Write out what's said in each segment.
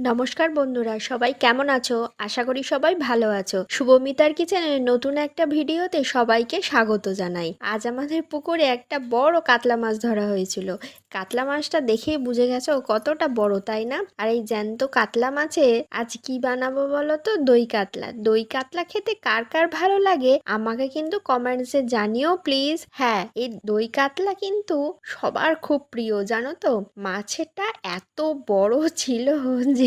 নমস্কার বন্ধুরা, সবাই কেমন আছো? আশা করি সবাই ভালো আছো। শুভমিতার কিচেনের নতুন একটা ভিডিওতে সবাইকে স্বাগত জানাই। আজ আমাদের পুকুরে একটা বড় কাতলা মাছ ধরা হয়েছিল। কাতলা মাছটা দেখেই বুঝে গেছো কতটা বড়, তাই না? আর এই জ্যান্ত কাতলা মাছে আজ কি বানাবো বলো তো? দই কাতলা। দই কাতলা খেতে কার কার ভালো লাগে আমাকে কিন্তু কমেন্টসে জানিও প্লিজ। হ্যাঁ, এই দই কাতলা কিন্তু সবার খুব প্রিয়, জানো তো? মাছেরটা এত বড় ছিল যে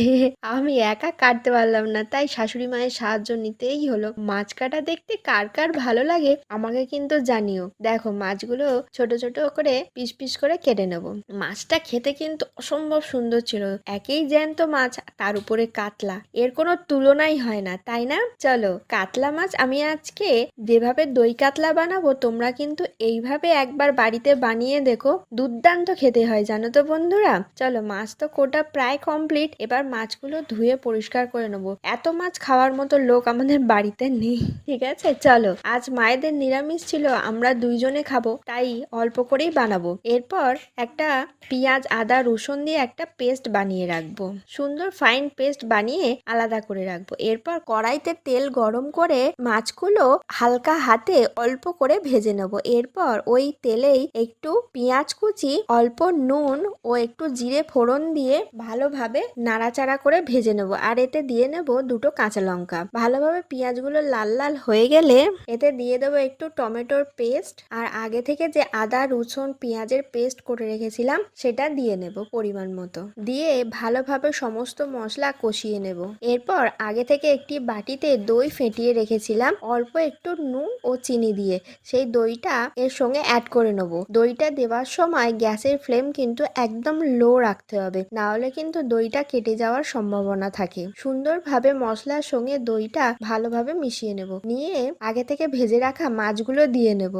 আমি একা কাটতে পারলাম না, তাই শাশুড়ি মায়ের সাহায্য নিতেই হলো। মাছ কাটা দেখতে কার কার ভালো লাগে আমাকে কিন্তু জানিও। দেখো, মাছগুলো ছোট ছোট করে পিস পিস করে কেটে নেব। মাছটা খেতে কিন্তু অসম্ভব সুন্দর ছিল। একেই জ্যান্ত মাছ, তার উপরে কাতলা, এর কোনো তুলনাই হয় না, তাই না? চলো, কাতলা মাছ আমি আজকে যেভাবে দই কাতলা বানাবো তোমরা কিন্তু এইভাবে একবার বাড়িতে বানিয়ে দেখো, দুর্দান্ত খেতে হয়, জানো তো বন্ধুরা। চলো, মাছ তো কোটা প্রায় কমপ্লিট। এবার মাছগুলো ধুয়ে পরিষ্কার করে নেবো। এত মাছ খাওয়ার মতো লোক আমাদের বাড়িতে নেই, ঠিক আছে? চলো, আজ মায়েদের নিরামিষ ছিল, আমরা দুইজনে খাবো, তাই অল্প করেই বানাবো। এরপর একটা পেঁয়াজ আদা রসুন দিয়ে একটা পেস্ট বানিয়ে রাখবো, সুন্দর ফাইন পেস্ট বানিয়ে আলাদা করে রাখবো। এরপর কড়াইতে তেল গরম করে মাছগুলো হালকা হাতে অল্প করে ভেজে নেব। এরপর ওই তেলেই একটু পেঁয়াজ কুচি, অল্প নুন ও একটু জিরে ফোড়ন দিয়ে ভালোভাবে নাড়াচাড়া করে ভেজে নেব। আর এতে দিয়ে নেব দুটো কাঁচা লঙ্কা। ভালোভাবে পেঁয়াজগুলো লাল লাল হয়ে গেলে এতে দিয়ে দেবো একটু টমেটোর পেস্ট, আর আগে থেকে যে আদা রসুন পেঁয়াজের পেস্ট করে রেখেছিলাম সেটা দিয়ে নেব পরিমাণ মতো। দিয়ে ভালোভাবে সমস্ত মশলা কষিয়ে নেব। এরপর আগে থেকে একটি বাটিতে দই ফেটিয়ে রেখেছিলাম অল্প একটু নুন ও চিনি দিয়ে, সেই দইটা এর সঙ্গে অ্যাড করে নেব। দইটা দেওয়ার সময় গ্যাসের ফ্লেম কিন্তু একদম লো রাখতে হবে, না হলে কিন্তু দইটা কেটে যাওয়ার সম্ভাবনা থাকে। সুন্দরভাবে মশলার সঙ্গে দইটা ভালোভাবে মিশিয়ে নেব। নিয়ে আগে থেকে ভেজে রাখা মাছগুলো দিয়ে নেব।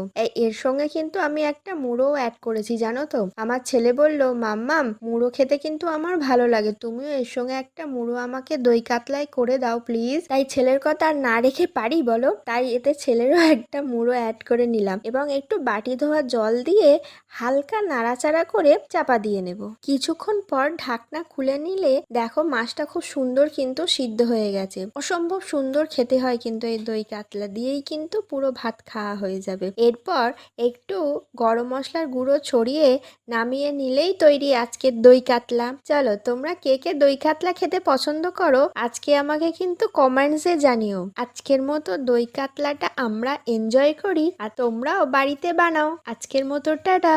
এর সঙ্গে কিন্তু আমি একটা মুড়োও অ্যাড করেছি, জানো তো? আমার ছেলে বলল, মাম্মাম মুড়ো খেতে কিন্তু আমার ভালো লাগে, তুমিও এর সঙ্গে একটা মুড়ো আমাকে দই কাতলায় করে দাও প্লিজ। তাই ছেলের কথা আর না রেখে পারি বলো? তাই এতে ছেলেরও একটা মুড়ো অ্যাড করে নিলাম এবং একটু বাটি ধোয়া জল দিয়ে হালকা নাড়াচাড়া করে চাপা দিয়ে নেব। কিছুক্ষণ পর ঢাকনা খুলে নিলে দেখো মাছটা খুব সুন্দর কিন্তু সিদ্ধ হয়ে গেছে। অসম্ভব সুন্দর খেতে হয় কিন্তু এই দই কাতলা দিয়েই কিন্তু পুরো ভাত খাওয়া হয়ে যাবে। এরপর একটু গরম মশলার গুঁড়ো ছড়িয়ে নামিয়ে নিলেই তৈরি আজকের দই কাতলা। চলো, তোমরা কে কে দই কাতলা খেতে পছন্দ করো আজকে আমাকে কিন্তু কমেন্টসে জানিও। আজকের মতো দই কাতলাটা আমরা এনজয় করি আর তোমরাও বাড়িতে বানাও। আজকের মতো টাটা।